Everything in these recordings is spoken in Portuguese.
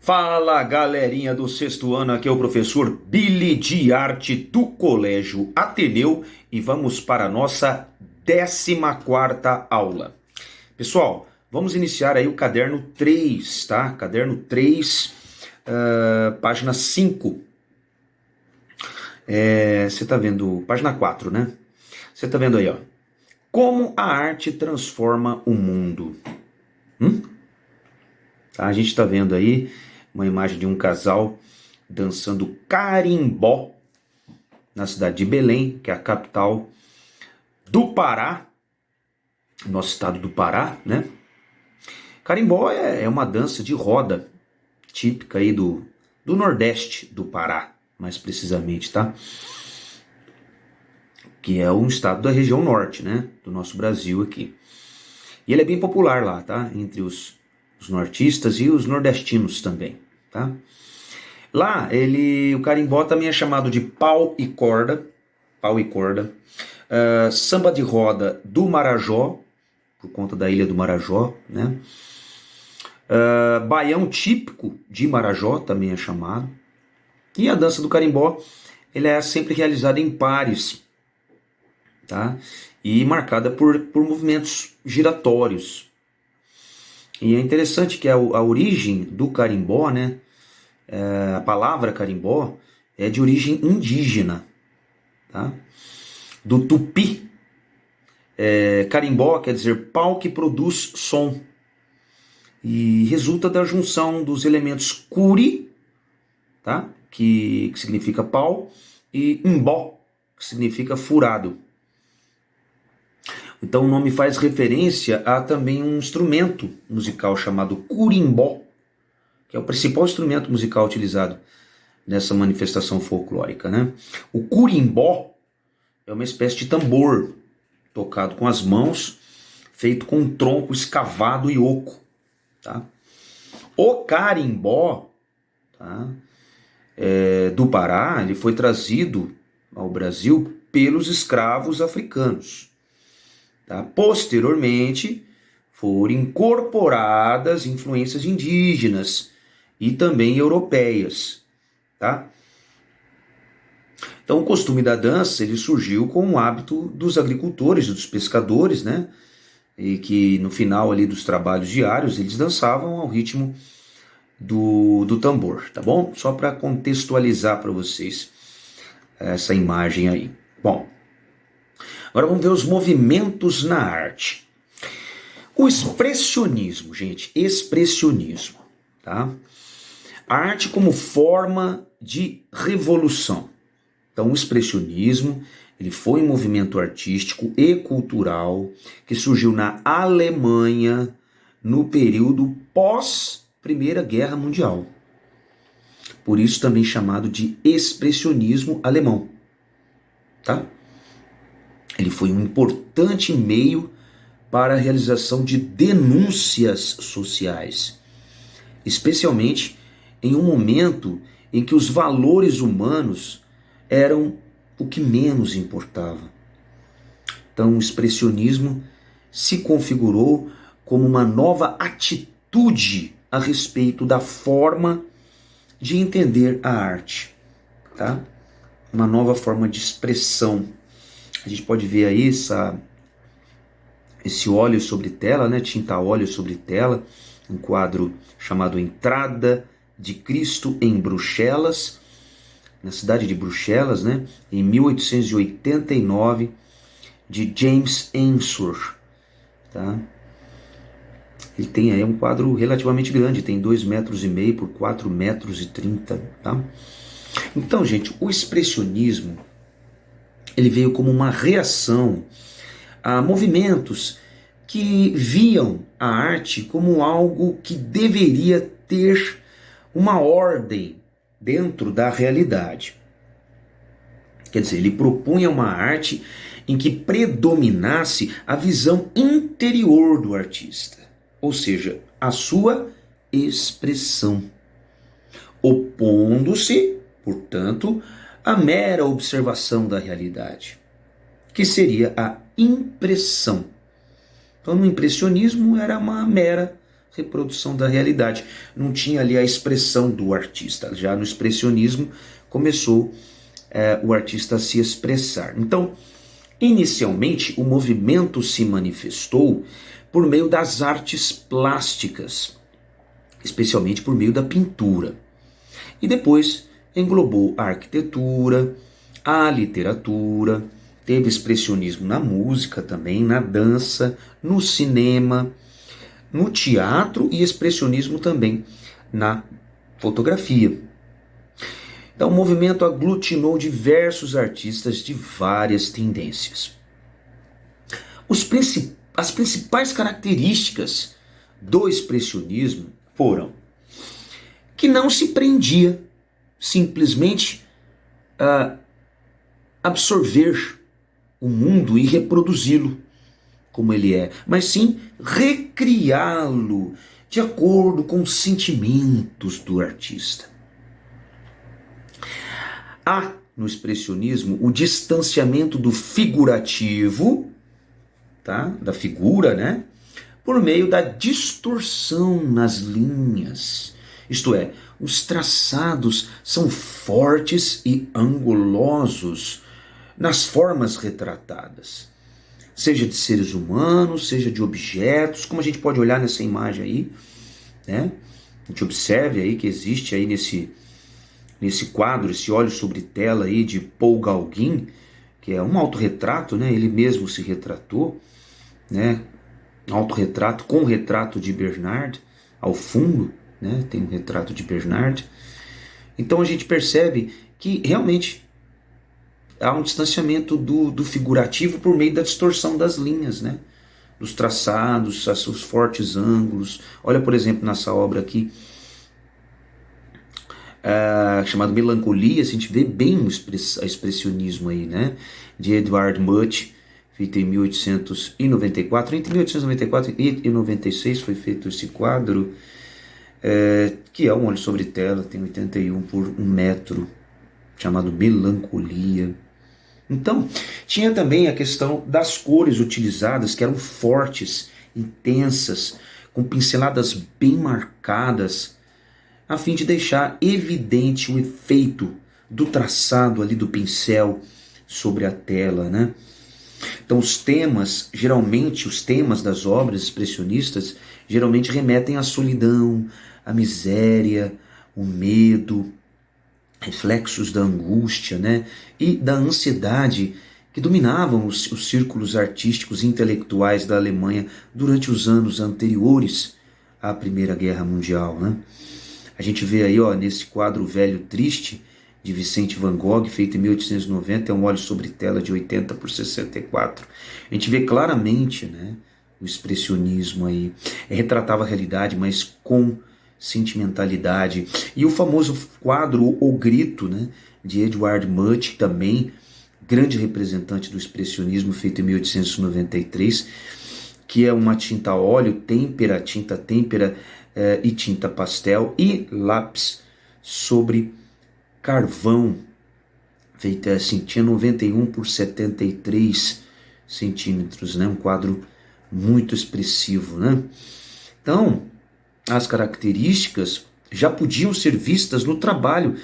Fala, galerinha do sexto ano, aqui é o professor Billy de Arte do Colégio Ateneu e vamos para a nossa 14ª aula. Pessoal, vamos iniciar aí o caderno 3, tá? Caderno 3, página 5. Você tá vendo, página 4, né? Você tá vendo aí, ó. Como a arte transforma o mundo. Tá? A gente tá vendo aí uma imagem de um casal dançando carimbó na cidade de Belém, que é a capital do Pará, nosso estado do Pará, né? Carimbó é uma dança de roda típica aí do Nordeste do Pará, mais precisamente, tá? Que é um estado da região norte, né? Do nosso Brasil aqui. E ele é bem popular lá, tá? Entre os nortistas e os nordestinos também, tá? Lá, o carimbó também é chamado de pau e corda, samba de roda do Marajó, por conta da ilha do Marajó, né? Baião típico de Marajó também é chamado. E a dança do carimbó, ele é sempre realizada em pares, tá? E marcada por movimentos giratórios. E é interessante que a origem do carimbó, né? A palavra carimbó é de origem indígena, tá? Do tupi. Carimbó quer dizer pau que produz som. E resulta da junção dos elementos curi, tá? que significa pau, e imbó, que significa furado. Então o nome faz referência a também um instrumento musical chamado curimbó, que é o principal instrumento musical utilizado nessa manifestação folclórica, né? O curimbó é uma espécie de tambor tocado com as mãos, feito com um tronco escavado e oco, tá? O carimbó, tá? Do Pará, ele foi trazido ao Brasil pelos escravos africanos, tá? Posteriormente, foram incorporadas influências indígenas e também europeias, tá? Então o costume da dança ele surgiu com o hábito dos agricultores e dos pescadores, né? E que no final ali dos trabalhos diários eles dançavam ao ritmo do tambor, tá bom? Só para contextualizar para vocês essa imagem aí. Bom, agora vamos ver os movimentos na arte. O expressionismo, gente, expressionismo, tá? A arte como forma de revolução. Então, o expressionismo, ele foi um movimento artístico e cultural que surgiu na Alemanha no período pós-Primeira Guerra Mundial. Por isso também chamado de expressionismo alemão, tá? Ele foi um importante meio para a realização de denúncias sociais, especialmente em um momento em que os valores humanos eram o que menos importava. Então, o expressionismo se configurou como uma nova atitude a respeito da forma de entender a arte, tá? Uma nova forma de expressão. A gente pode ver aí esse óleo sobre tela, né? Tinta óleo sobre tela, um quadro chamado Entrada de Cristo em Bruxelas, na cidade de Bruxelas, né? Em 1889, de James Ensor, tá? Ele tem aí um quadro relativamente grande, tem 2,5 metros por 4,30 metros, tá? Então, gente, o expressionismo ele veio como uma reação a movimentos que viam a arte como algo que deveria ter uma ordem dentro da realidade. Quer dizer, ele propunha uma arte em que predominasse a visão interior do artista, ou seja, a sua expressão, opondo-se, portanto, à mera observação da realidade, que seria a impressão. Então, no impressionismo era uma mera reprodução da realidade. Não tinha ali a expressão do artista. Já no expressionismo começou o artista a se expressar. Então, inicialmente, o movimento se manifestou por meio das artes plásticas, especialmente por meio da pintura. E depois englobou a arquitetura, a literatura, teve expressionismo na música também, na dança, no cinema, no teatro e expressionismo também na fotografia. Então o movimento aglutinou diversos artistas de várias tendências. As principais características do expressionismo foram que não se prendia simplesmente a absorver o mundo e reproduzi-lo como ele é, mas sim recriá-lo de acordo com os sentimentos do artista. Há no expressionismo o distanciamento do figurativo, tá? Da figura, né? Por meio da distorção nas linhas. Isto é, os traçados são fortes e angulosos nas formas retratadas, seja de seres humanos, seja de objetos, como a gente pode olhar nessa imagem aí, né? A gente observe aí que existe aí nesse quadro, esse óleo sobre tela aí de Paul Gauguin, que é um autorretrato, né? Ele mesmo se retratou, né? Um autorretrato com o retrato de Bernard ao fundo, né? Tem um retrato de Bernard. Então a gente percebe que realmente há um distanciamento do figurativo por meio da distorção das linhas, né? Dos traçados, os fortes ângulos. Olha, por exemplo, nessa obra aqui, chamado Melancolia, a gente vê bem o expressionismo aí, né? De Edvard Munch, feito em 1894. Entre 1894 e 96 foi feito esse quadro, que é um óleo sobre tela, tem 81 por 1 metro, chamado Melancolia. Então, tinha também a questão das cores utilizadas, que eram fortes, intensas, com pinceladas bem marcadas, a fim de deixar evidente o efeito do traçado ali do pincel sobre a tela, né? Então os temas das obras expressionistas, geralmente remetem à solidão, à miséria, o medo, reflexos da angústia, né? E da ansiedade que dominavam os círculos artísticos e intelectuais da Alemanha durante os anos anteriores à Primeira Guerra Mundial, né? A gente vê aí, ó, nesse quadro Velho Triste, de Vicente Van Gogh, feito em 1890, é um óleo sobre tela de 80 por 64. A gente vê claramente, né, o expressionismo aí. Retratava a realidade, mas com sentimentalidade. E o famoso quadro O Grito, né, de Edvard Munch, também grande representante do expressionismo, feito em 1893, que é uma tinta a óleo, tinta têmpera e tinta pastel e lápis sobre carvão, feita assim, tinha 91 por 73 centímetros, né? Um quadro muito expressivo, né? Então, as características já podiam ser vistas no trabalho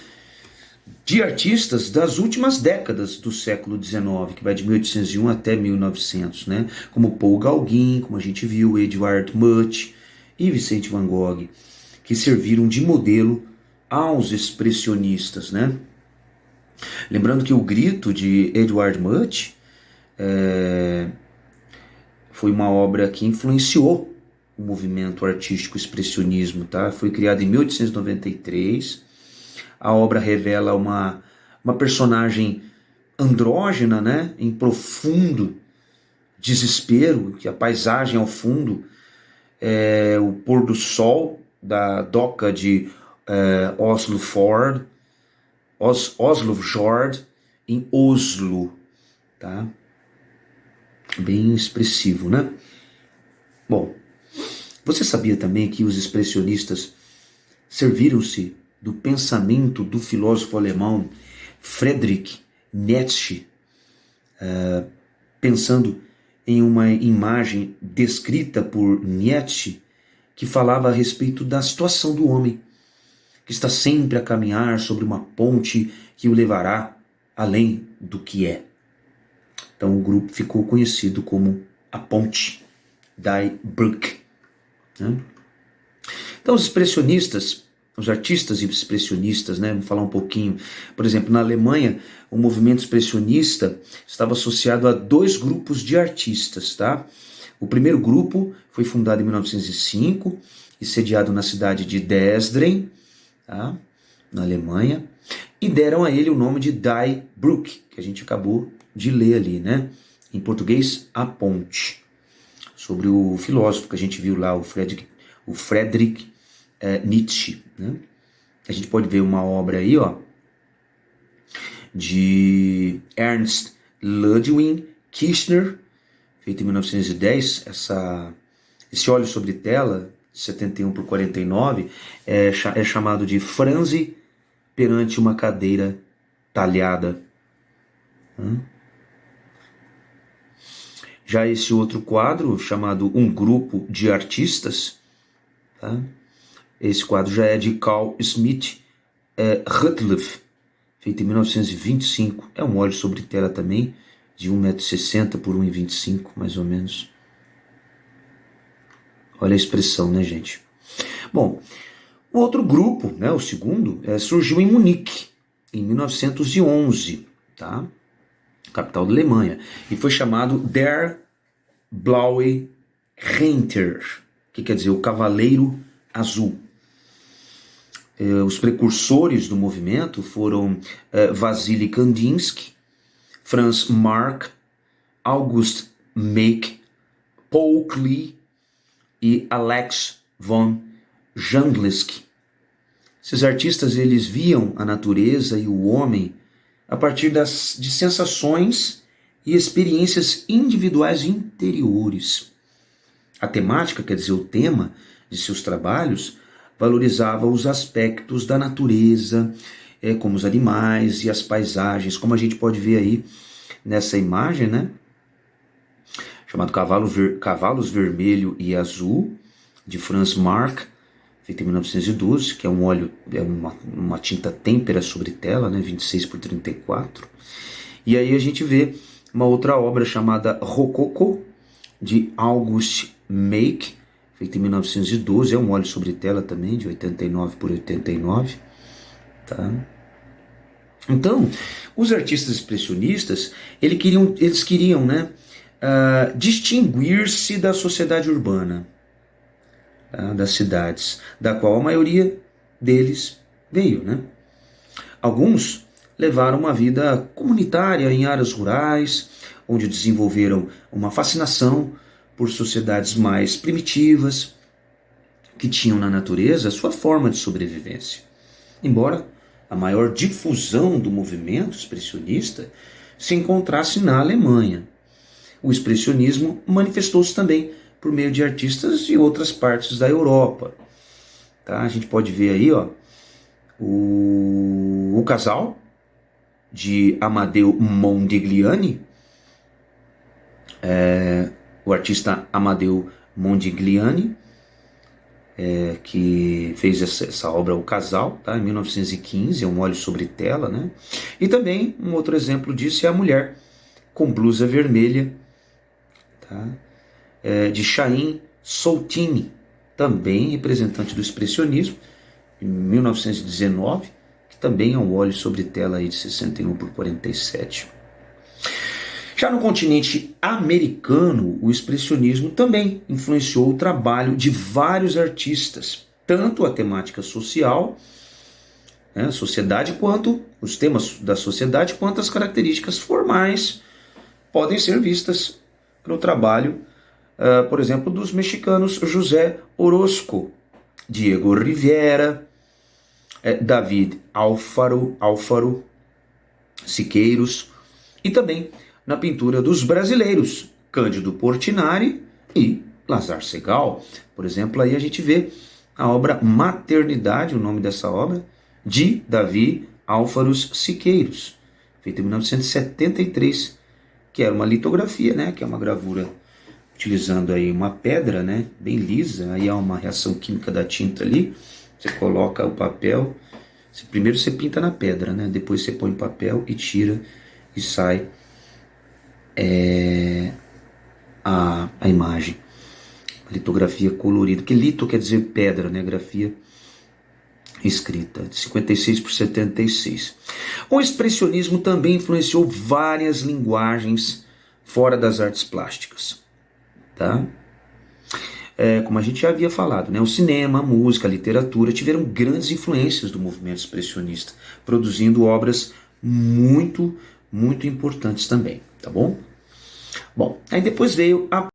de artistas das últimas décadas do século XIX, que vai de 1801 até 1900, né? Como Paul Gauguin, como a gente viu, Edvard Munch e Vicente Van Gogh, que serviram de modelo aos expressionistas, né? Lembrando que o Grito de Edvard Munch foi uma obra que influenciou o movimento artístico expressionismo, tá? Foi criado em 1893. A obra revela uma personagem andrógena, né? Em profundo desespero, que a paisagem ao fundo é o pôr do sol da doca de Oslo Fjord, em Oslo, tá? Bem expressivo, né? Bom, você sabia também que os expressionistas serviram-se do pensamento do filósofo alemão Friedrich Nietzsche, pensando em uma imagem descrita por Nietzsche que falava a respeito da situação do homem, que está sempre a caminhar sobre uma ponte que o levará além do que é. Então o grupo ficou conhecido como a Ponte, Die Brücke. Né? Então os expressionistas, os artistas expressionistas, né, vamos falar um pouquinho, por exemplo, na Alemanha, o movimento expressionista estava associado a dois grupos de artistas, tá? O primeiro grupo foi fundado em 1905 e sediado na cidade de Dresden, tá? Na Alemanha, e deram a ele o nome de Die Brücke, que a gente acabou de ler ali, né? Em português, a ponte. Sobre o filósofo que a gente viu lá, o Friedrich Nietzsche, né? A gente pode ver uma obra aí, ó, de Ernst Ludwig Kirchner, feito em 1910, esse óleo sobre tela, 71 por 49, é chamado de Franze perante uma cadeira talhada. Já esse outro quadro, chamado Um Grupo de Artistas, tá? Esse quadro já é de Carl Schmitt Rutleff, feito em 1925. É um óleo sobre tela também, de 1,60 m por 1,25 m, mais ou menos. Olha a expressão, né, gente? Bom, o outro grupo, né, o segundo, surgiu em Munique, em 1911, tá? Capital da Alemanha, e foi chamado Der Blaue Reiter, que quer dizer o Cavaleiro Azul. Os precursores do movimento foram Wassily Kandinsky, Franz Marc, August Macke, Paul Klee e Alex von Jandlisky. Esses artistas, eles viam a natureza e o homem a partir de sensações e experiências individuais interiores. A temática, quer dizer, o tema de seus trabalhos, valorizava os aspectos da natureza, como os animais e as paisagens, como a gente pode ver aí nessa imagem, né? Chamado Cavalos Vermelho e Azul, de Franz Marc, feito em 1912, que é um óleo, uma tinta têmpera sobre tela, né? 26 por 34. E aí a gente vê uma outra obra chamada Rococo, de August Macke, feito em 1912, é um óleo sobre tela também, de 89 por 89, tá? Então, os artistas expressionistas, eles queriam, né, distinguir-se da sociedade urbana, tá, das cidades, da qual a maioria deles veio, né? Alguns levaram uma vida comunitária em áreas rurais, onde desenvolveram uma fascinação por sociedades mais primitivas, que tinham na natureza a sua forma de sobrevivência. Embora a maior difusão do movimento expressionista se encontrasse na Alemanha, o expressionismo manifestou-se também por meio de artistas de outras partes da Europa. Tá? A gente pode ver aí, ó, o casal de Amadeo Modigliani, o artista Amadeo Modigliani, que fez essa obra O Casal, tá? Em 1915, é um óleo sobre tela, né? E também um outro exemplo disso é a mulher com blusa vermelha, tá? De Chaim Soutine, também representante do expressionismo, em 1919, que também é um óleo sobre tela aí de 61 por 47. Já no continente americano, o expressionismo também influenciou o trabalho de vários artistas, tanto a temática social, né, sociedade, quanto os temas da sociedade, quanto as características formais podem ser vistas no trabalho, por exemplo, dos mexicanos José Orozco, Diego Rivera, David Alfaro Siqueiros, e também na pintura dos brasileiros, Cândido Portinari e Lazar Segal. Por exemplo, aí a gente vê a obra Maternidade, o nome dessa obra, de Davi Alfaros Siqueiros, feita em 1973, que era uma litografia, né, que é uma gravura utilizando aí uma pedra, né, bem lisa. Aí há uma reação química da tinta ali. Você coloca o papel, primeiro você pinta na pedra, né, depois você põe o papel e tira e sai a imagem. Litografia colorida, que lito quer dizer pedra, né, grafia escrita, de 56 por 76. O expressionismo também influenciou várias linguagens fora das artes plásticas, tá? Como a gente já havia falado, né? O cinema, a música, a literatura tiveram grandes influências do movimento expressionista, produzindo obras muito, muito importantes também, tá bom? Bom, aí depois veio a